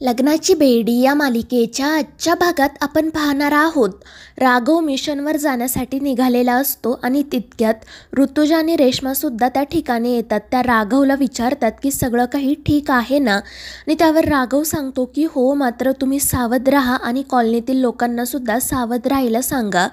लग्नाची बेडी या मालिकेच्या आजच्या भागात आपण पाहणार आहोत. राघव मिशनवर जाण्यासाठी निघालेला असतो आणि तितक्यात ऋतुजा आणि रेश्मासुद्धा त्या ठिकाणी येतात. त्या राघवला विचारतात की सगळं काही ठीक आहे ना, आणि त्यावर राघव सांगतो की हो, मात्र तुम्ही सावध राहा आणि कॉलनीतील लोकांनासुद्धा सावध राहायला सांगा.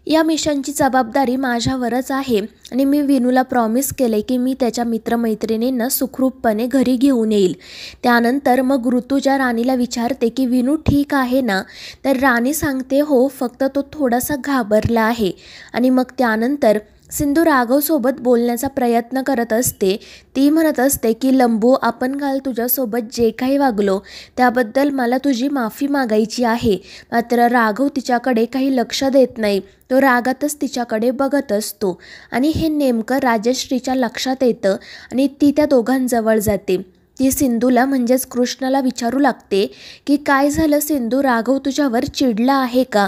या मिशनची जबाबदारी माझ्यावरच आहे आणि मी विनूला प्रॉमिस केले की मी त्याच्या मित्रमैत्रिणींना सुखरूपपणे घरी घेऊन येईल. त्यानंतर मग ऋतुजा राणीला विचारते की विनू ठीक आहे ना, तर राणी सांगते हो, फक्त तो थोडासा घाबरला आहे. आणि मग त्यानंतर सिंधू राघवसोबत बोलण्याचा प्रयत्न करत असते. ती म्हणत असते की लंबू, आपण काल तुझ्यासोबत जे काही वागलो त्याबद्दल मला तुझी माफी मागायची आहे. मात्र राघव तिच्याकडे काही लक्ष देत नाही. तो रागातच तिच्याकडे बघत असतो आणि हे नेमकं राजश्रीच्या लक्षात येतं आणि ती त्या दोघांजवळ जाते. ती सिंधूला म्हणजेच कृष्णाला विचारू लागते की काय झालं सिंधू, राघव तुझ्यावर चिडला आहे का?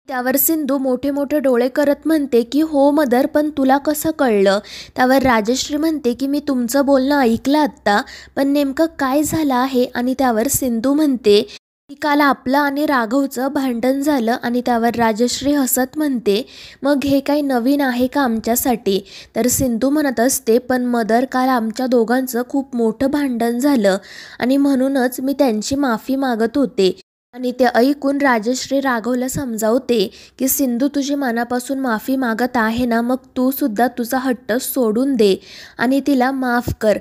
त्यावर सिंधू मोठे मोठे डोळे करत म्हणते की हो मदर, पण तुला कसं कळलं? त्यावर राजश्री म्हणते की मी तुमचं बोलणं ऐकलं आत्ता, पण नेमकं काय झालं आहे? आणि त्यावर सिंधू म्हणते की काल आपलं आणि राघवचं भांडण झालं. आणि त्यावर राजश्री हसत म्हणते, मग हे काही नवीन आहे का आमच्यासाठी? तर सिंधू म्हणत असते, पण मदर, काल आमच्या दोघांचं खूप मोठं भांडण झालं आणि म्हणूनच मी त्यांची माफी मागत होते. आणि ते ऐकून राजश्री राघवला समजावते की सिंधू तुझी मनापासून माफी मागत आहे ना, मग तू सुद्धा तुझा हट्ट सोडून दे आणि तिला माफ कर.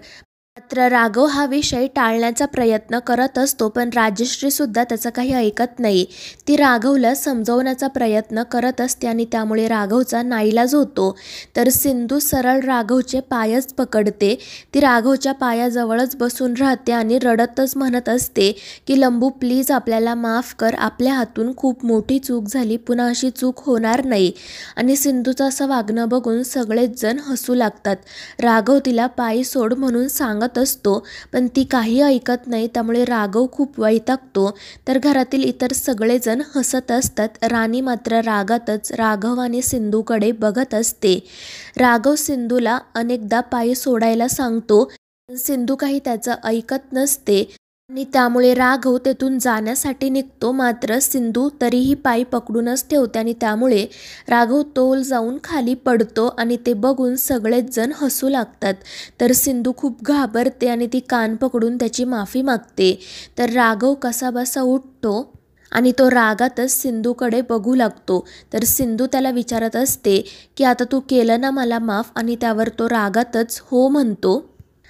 मात्र राघव हा विषय टाळण्याचा प्रयत्न करत असतो, पण राजश्रीसुद्धा त्याचं काही ऐकत नाही. ती राघवला समजवण्याचा प्रयत्न करत असते आणि त्यामुळे राघवचा नाईलाज होतो. तर सिंधू सरळ राघवचे पायच पकडते. ती राघवच्या पायाजवळच बसून राहते आणि रडतच म्हणत असते की लंबू प्लीज आपल्याला माफ कर, आपल्या हातून खूप मोठी चूक झाली, पुन्हा अशी चूक होणार नाही. आणि सिंधूचं असं वागणं बघून सगळेच जण हसू लागतात. राघव तिला पायी सोड म्हणून सांगत असतो, पण ती काही ऐकत नाही. त्यामुळे राघव खूप वैतागतो. तर घरातील इतर सगळेजण हसत असतात. राणी मात्र रागातच राघव आणि सिंधूकडे बघत असते. राघव सिंधूला अनेकदा पायी सोडायला सांगतो, पण सिंधू काही त्याचं ऐकत नसते आणि त्यामुळे राघव तेथून जाण्यासाठी निघतो. मात्र सिंधू तरीही पाय पकडूनच ठेवते आणि त्यामुळे राघव तोल जाऊन खाली पडतो आणि ते बघून सगळेच जण हसू लागतात. तर सिंधू खूप घाबरते आणि ती कान पकडून त्याची माफी मागते. तर राघव कसाबसा उठतो आणि तो रागातच सिंधूकडे बघू लागतो. तर सिंधू त्याला विचारत असते की आता तू केलं ना मला माफ? आणि त्यावर तो रागातच हो म्हणतो.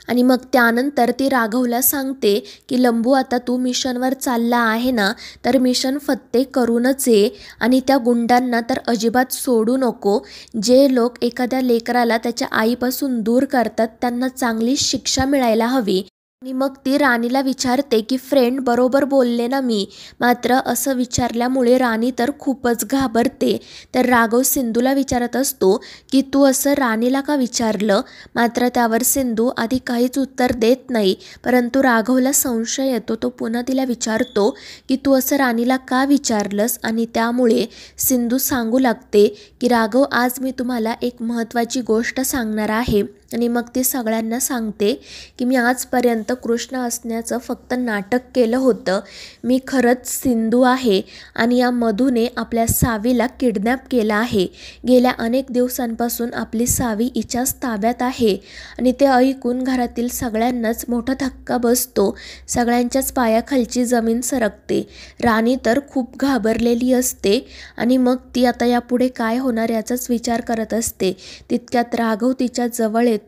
आणि मग त्यानंतर ती राघवला सांगते की लंबू, आता तू मिशनवर चालला आहे ना, तर मिशन फत्ते करूनच ये आणि त्या गुंडांना तर अजिबात सोडू नको. जे लोक एखाद्या लेकराला त्याच्या आईपासून दूर करतात त्यांना चांगली शिक्षा मिळायला हवी. आणि मग ती राणीला विचारते की फ्रेंड, बरोबर बोलले ना मी? मात्र असं विचारल्यामुळे राणी तर खूपच घाबरते. तर राघव सिंधूला विचारत असतो की तू असं राणीला का विचारलं? मात्र त्यावर सिंधू आधी काहीच उत्तर देत नाही, परंतु राघवला संशय येतो. तो पुन्हा तिला विचारतो की तू असं राणीला का विचारलंस? आणि त्यामुळे सिंधू सांगू लागते की राघव, आज मी तुम्हाला एक महत्त्वाची गोष्ट सांगणार आहे. आणि मग ती सगळ्यांना सांगते की मी आजपर्यंत कृष्ण असण्याचं फक्त नाटक केलं होतं. मी खरंच सिंधू आहे आणि या मधूने आपल्या सावीला किडनॅप केलं आहे. गेल्या अनेक दिवसांपासून आपली सावी हिच्याच ताब्यात आहे. आणि ते ऐकून घरातील सगळ्यांनाच मोठा धक्का बसतो. सगळ्यांच्याच पायाखालची जमीन सरकते. राणी तर खूप घाबरलेली असते आणि मग ती आता यापुढे काय होणार याचाच विचार करत असते. तितक्यात राघव तिच्या जवळ येतो.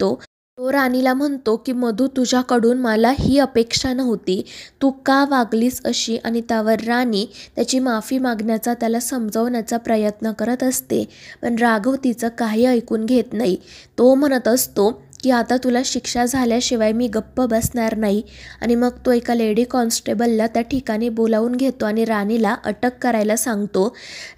तो राणीला म्हणतो की मधू, तुझ्याकडून मला ही अपेक्षा नव्हती. तू का वागलीस अशी? आणि त्यावर राणी त्याची माफी मागण्याचा, त्याला समजवण्याचा प्रयत्न करत असते, पण राघव तिचं काही ऐकून घेत नाही. तो म्हणत असतो की आता तुला शिक्षा झाल्याशिवाय मी गप्प बसणार नाही. आणि मग तो एका लेडी कॉन्स्टेबलला त्या ठिकाणी बोलावून घेतो आणि राणीला अटक करायला सांगतो.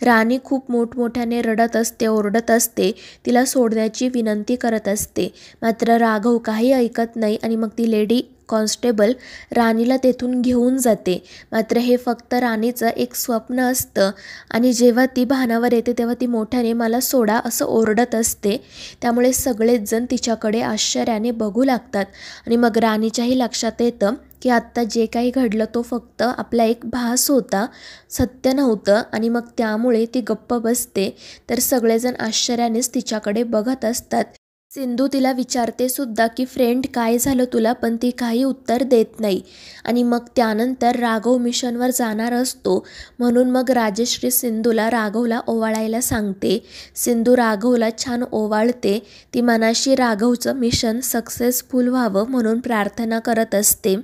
राणी खूप मोठमोठ्याने रडत असते, ओरडत असते, तिला सोडण्याची विनंती करत असते. मात्र राघव काही ऐकत नाही आणि मग ती लेडी कॉन्स्टेबल राणीला तेथून घेऊन जाते. मात्र हे फक्त राणीचं एक स्वप्न असतं आणि जेव्हा ती भानावर येते तेव्हा ती मोठ्याने मला सोडा असं ओरडत असते. त्यामुळे सगळेच जण तिच्याकडे आश्चर्याने बघू लागतात. आणि मग राणीच्याही लक्षात येतं की आत्ता जे काही घडलं तो फक्त आपला एक भास होता, सत्य नव्हतं. आणि मग त्यामुळे ती गप्प बसते. तर सगळेजण आश्चर्यानेच तिच्याकडे बघत असतात. सिंधू तिला विचारते सुद्धा की फ्रेंड काय झालं तुला, पण ती काही उत्तर देत नाही. आणि मग त्यानंतर राघव मिशनवर जाणार असतो, म्हणून मग राजश्री सिंधूला राघवला ओवाळायला सांगते. सिंधू राघवला छान ओवाळते. ती मनाशी राघवचं मिशन सक्सेसफुल व्हावं म्हणून प्रार्थना करत असते.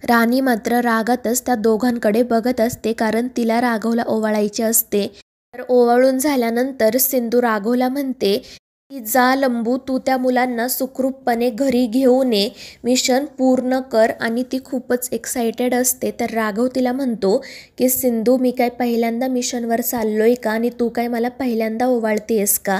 राणी मात्र रागातच त्या दोघांकडे बघत असते, कारण तिला राघवला ओवाळायचे असते. तर ओवाळून झाल्यानंतर सिंधू राघवला म्हणते की जा लंबू, तू त्या मुलांना सुखरूपपणे घरी घेऊन ये, मिशन पूर्ण कर. आणि ती खूपच एक्सायटेड असते. तर राघव तिला म्हणतो की सिंधू, मी काय पहिल्यांदा मिशनवर चाललोय का, आणि तू काय मला पहिल्यांदा ओवाळतेस का.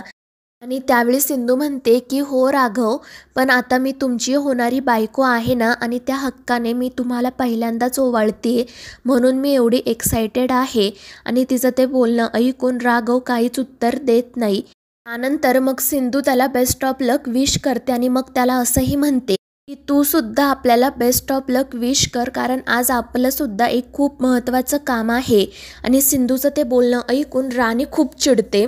आणि त्यावेळी सिंधू म्हणते की हो राघव, पण आता मी तुमची होणारी बायको आहे ना, आणि त्या हक्काने मी तुम्हाला पहिल्यांदाच ओवाळते, म्हणून मी एवढी एक्सायटेड आहे. आणि तिचं ते बोलणं ऐकून राघव काहीच उत्तर देत नाही. त्यानंतर मग सिंधू त्याला बेस्ट ऑफ लक विश करते. आणि मग त्याला असंही म्हणते की तू सुद्धा आपल्याला बेस्ट ऑफ लक विश कर, कारण आज आपलं सुद्धा एक खूप महत्त्वाचं काम आहे. आणि सिंधूचं ते बोलणं ऐकून राणी खूप चिडते.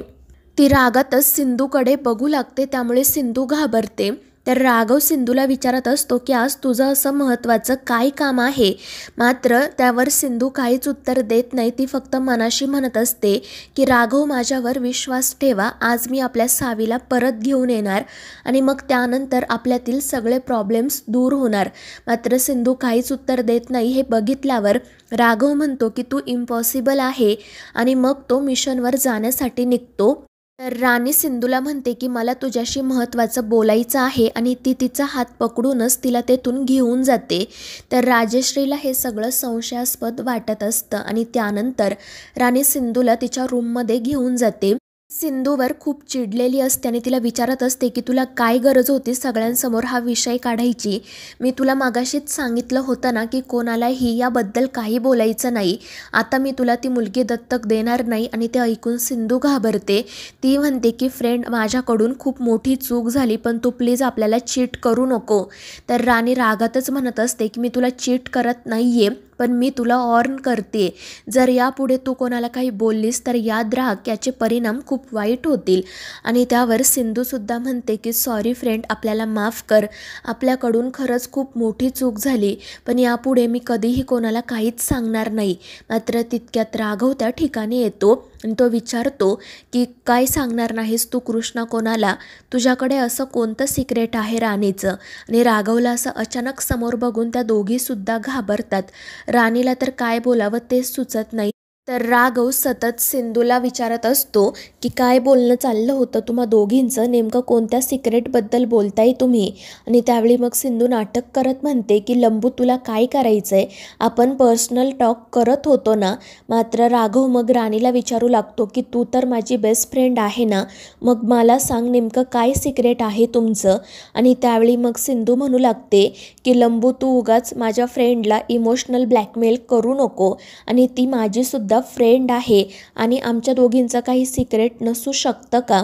ती रागातच सिंधूकडे बघू लागते. त्यामुळे सिंधू घाबरते. तर राघव सिंधूला विचारत असतो की आज तुझं असं महत्त्वाचं काय काम आहे. मात्र त्यावर सिंधू काहीच उत्तर देत नाही. ती फक्त मनाशी म्हणत असते की राघव, माझ्यावर विश्वास ठेवा, आज मी आपल्या सावीला परत घेऊन येणार, आणि मग त्यानंतर आपल्यातील सगळे प्रॉब्लेम्स दूर होणार. मात्र सिंधू काहीच उत्तर देत नाही. हे बघितल्यावर राघव म्हणतो की तू इम्पॉसिबल आहे, आणि मग तो मिशनवर जाण्यासाठी निघतो. तर राणी सिंधूला म्हणते की मला तुझ्याशी महत्त्वाचं बोलायचं आहे, आणि ती तिचा हात पकडूनच तिला तेथून घेऊन जाते. तर राजश्रीला हे सगळं संशयास्पद वाटत असतं. आणि त्यानंतर राणी सिंधूला तिच्या रूममध्ये घेऊन जाते. सिंधूवर खूप चिडलेली असते आणि तिला विचारत असते की तुला काय गरज होती सगळ्यांसमोर हा विषय काढायची. मी तुला मागाशीच सांगितलं होतं ना की कोणालाही याबद्दल काही बोलायचं नाही. आता मी तुला ती मुलगी दत्तक देणार नाही. आणि ते ऐकून सिंधू घाबरते. ती म्हणते की फ्रेंड, माझ्याकडून खूप मोठी चूक झाली, पण तू प्लीज आपल्याला चीट करू नको. तर राणी रागातच म्हणत असते की मी तुला चीट करत नाही आहे, पण मी तुला वॉर्न करते. जर यापुढे तू कोणाला काही बोललीस तर याद राख, याचे परिणाम खूप वाईट होतील. आणि त्यावर सिंधूसुद्धा म्हणते की सॉरी फ्रेंड, आपल्याला माफ कर, आपल्याकडून खरंच खूप मोठी चूक झाली, पण यापुढे मी कधीही कोणाला काहीच सांगणार नाही. मात्र तितक्यात राघव त्या ठिकाणी येतो आणि तो विचारतो की काय सांगणार नाहीस तू कृष्णा कोणाला, तुझ्याकडे असं कोणतं सिक्रेट आहे राणीचं. आणि राघवला असं अचानक समोर बघून त्या दोघीसुद्धा घाबरतात. राणीला तर काय बोलावं तेच सुचत नाही. तर राघव सतत सिंधूला विचारत असतो की काय बोलणं चाललं होतं तुम्हा दोघींचं, नेमकं कोणत्या सिक्रेटबद्दल बोलताय तुम्ही. आणि त्यावेळी मग सिंधू नाटक करत म्हणते की लंबू, तुला काय करायचं आहे, आपण पर्सनल टॉक करत होतो ना. मात्र राघव मग राणीला विचारू लागतो की तू तर माझी बेस्ट फ्रेंड आहे ना, मग मला सांग नेमकं काय सिक्रेट आहे तुमचं. आणि त्यावेळी मग सिंधू म्हणू लागते की लंबू, तू उगाच माझ्या फ्रेंडला इमोशनल ब्लॅकमेल करू नको, आणि ती माझीसुद्धा फ्रेंड आहे, आणि आमच्या दोघींचं काही सिक्रेट नसू शकतं का.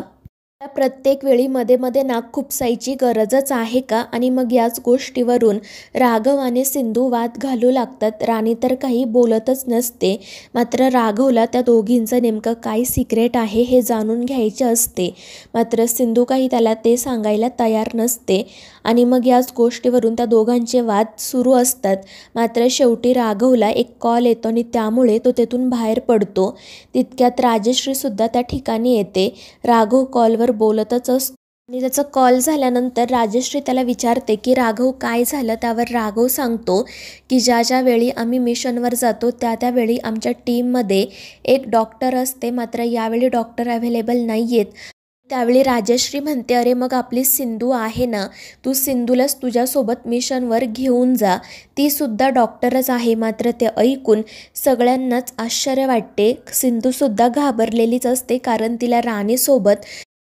प्रत्येक वेळी मध्ये मध्ये नाक खुपसायची गरजच आहे का. आणि मग याच गोष्टीवरून राघव आणि सिंधू वाद घालू लागतात. राणी तर काही बोलतच नसते. मात्र राघवला त्या दोघींचं नेमकं काय सिक्रेट आहे हे जाणून घ्यायचे असते. मात्र सिंधू काही त्याला ते सांगायला तयार नसते. आणि मग याच गोष्टीवरून त्या दोघांचे वाद सुरू असतात. मात्र शेवटी राघवला एक कॉल येतो आणि त्यामुळे तो तेथून बाहेर पडतो. तितक्यात राजश्रीसुद्धा त्या ठिकाणी येते. राघव कॉलवर बोलतच असतो. आणि त्याचा कॉल झाल्यानंतर राजश्री त्याला विचारते की राघव काय झालं. त्यावर राघव सांगतो की ज्या वेळी आम्ही मिशनवर जातो त्यावेळी आमच्या टीममध्ये एक डॉक्टर असते, मात्र यावेळी डॉक्टर अवेलेबल नाही आहेत. त्यावेळी राजश्री म्हणते अरे मग आपली सिंधू आहे ना, तू सिंधूलाच तुझ्यासोबत मिशनवर घेऊन जा, ती सुद्धा डॉक्टरच आहे. मात्र ते ऐकून सगळ्यांनाच आश्चर्य वाटते. सिंधूसुद्धा घाबरलेलीच असते, कारण तिला राणीसोबत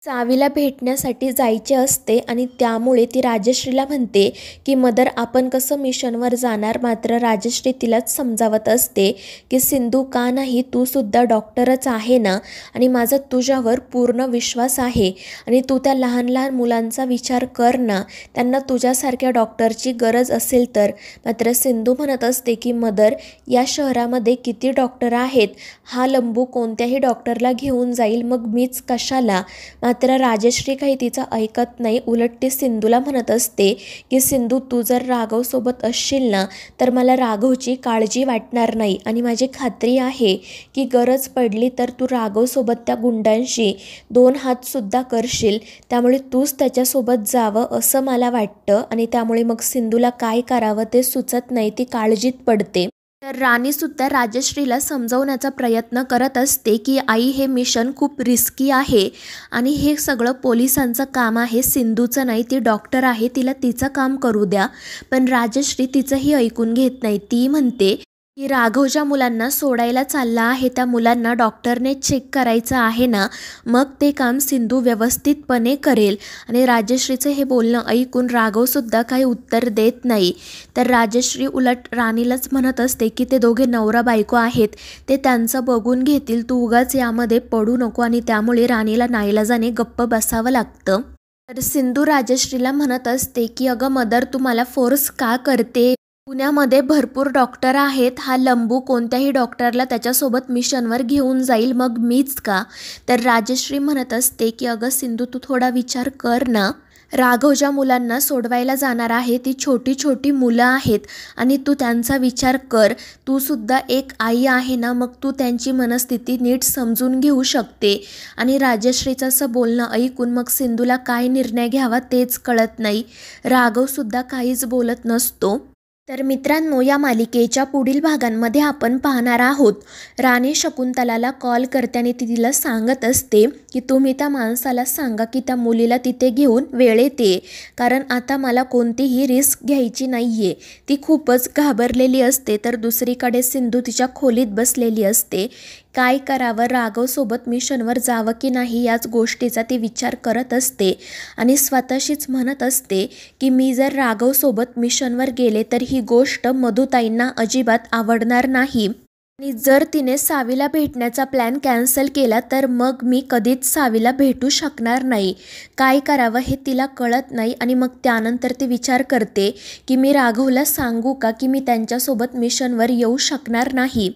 सावीला भेटण्यासाठी जायचे असते आणि त्यामुळे ती राजश्रीला म्हणते की मदर आपण कसं मिशनवर जाणार. मात्र राजश्री तिलाच समजावत असते की सिंधू का नाही, तू सुद्धा डॉक्टरच आहे ना आणि माझा तुझ्यावर पूर्ण विश्वास आहे आणि तू त्या लहान लहान मुलांचा विचार कर ना, त्यांना तुझ्यासारख्या डॉक्टरची गरज असेल तर. मात्र सिंधू म्हणत असते की मदर या शहरामध्ये किती डॉक्टर आहेत, हा लंबू कोणत्याही डॉक्टरला घेऊन जाईल, मग मीच कशाला. मात्र राजश्री काही तिचं ऐकत नाही. उलट ती सिंधूला म्हणत असते की सिंधू तू जर राघवसोबत असशील ना तर मला राघवची काळजी वाटणार नाही आणि माझी खात्री आहे की गरज पडली तर तू राघवसोबत त्या गुंडांशी 2 हातसुद्धा करशील. त्यामुळे तूच त्याच्यासोबत जावं असं मला वाटतं आणि त्यामुळे मग सिंधूला काय करावं ते सुचत नाही, ती काळजीत पडते. तर राणीसुद्धा राजश्रीला समजवण्याचा प्रयत्न करत असते की आई हे मिशन खूप रिस्की आहे आणि हे सगळं पोलिसांचं काम आहे, सिंधूचं नाही. ती डॉक्टर आहे, तिला तिचं काम करू द्या. पण राजश्री तिचंही ऐकून घेत नाही. ती म्हणते की राघव ज्या मुलांना सोडायला चालला आहे त्या मुलांना डॉक्टरने चेक करायचं आहे ना, मग ते काम सिंधू व्यवस्थितपणे करेल. आणि राजश्रीचं हे बोलणं ऐकून राघवसुद्धा काही उत्तर देत नाही. तर राजश्री उलट राणीलाच म्हणत असते की ते दोघे नवरा बायको आहेत, ते त्यांचं बघून घेतील, तू उगाच यामध्ये पडू नको. आणि त्यामुळे राणीला नाईलाजाने गप्प बसावं लागतं. तर सिंधू राजश्रीला म्हणत असते की अगं मदर तू मला फोर्स का करते, पुण्यामध्ये भरपूर डॉक्टर आहेत, हा लंबू कोणत्याही डॉक्टरला त्याच्यासोबत मिशनवर घेऊन जाईल, मग मीच का. तर राजश्री म्हणत असते की अगं सिंधू तू थोडा विचार कर ना, राघव ज्या मुलांना सोडवायला जाणार आहे ती छोटी छोटी मुलं आहेत आणि तू त्यांचा विचार कर. तू सुद्धा एक आई आहे ना, मग तू त्यांची मनस्थिती नीट समजून घेऊ शकते. आणि राजश्रीचं असं बोलणं ऐकून मग सिंधूला काय निर्णय घ्यावा तेच कळत नाही. राघवसुद्धा काहीच बोलत नसतो. तर मित्रांनो, या मालिकेच्या पुढील भागांमध्ये आपण पाहणार आहोत राणी शकुंतलाला कॉल करते आणि ती तिला सांगत असते की तुम्ही त्या माणसाला सांगा की त्या मुलीला तिथे घेऊन वेळेत ये, कारण आता मला कोणतीही रिस्क घ्यायची नाही आहे. ती खूपच घाबरलेली असते. तर दुसरीकडे सिंधू तिच्या खोलीत बसलेली असते. काय करावं, राघवसोबत मिशनवर जावं की नाही याच गोष्टीचा ती विचार करत असते आणि स्वतःशीच म्हणत असते की मी जर राघवसोबत मिशनवर गेले तर ही गोष्ट मधुताईंना अजिबात आवडणार नाही आणि जर तिने सावीला भेटण्याचा प्लॅन कॅन्सल केला तर मग मी कधीच सावीला भेटू शकणार नाही. काय करावं हे तिला कळत नाही आणि मग त्यानंतर ती विचार करते की मी राघवला सांगू का की मी त्यांच्यासोबत मिशनवर येऊ शकणार नाही.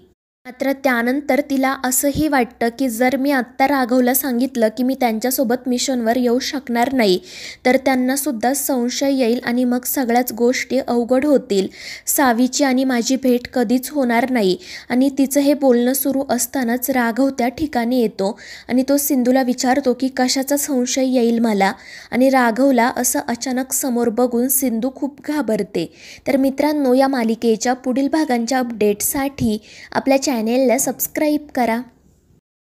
मात्र त्यानंतर तिला असंही वाटतं की जर मी आत्ता राघवला सांगितलं की मी त्यांच्यासोबत मिशनवर येऊ शकणार नाही तर त्यांनासुद्धा संशय येईल आणि मग सगळ्याच गोष्टी अवघड होतील. सावीची आणि माझी भेट कधीच होणार नाही. आणि तिचं हे बोलणं सुरू असतानाच राघव त्या ठिकाणी येतो आणि तो सिंधूला विचारतो की कशाचा संशय येईल मला. आणि राघवला असं अचानक समोर बघून सिंधू खूप घाबरते. तर मित्रांनो, या मालिकेच्या पुढील भागांच्या अपडेटसाठी आपल्या चॅनेलला सबस्क्राईब करा.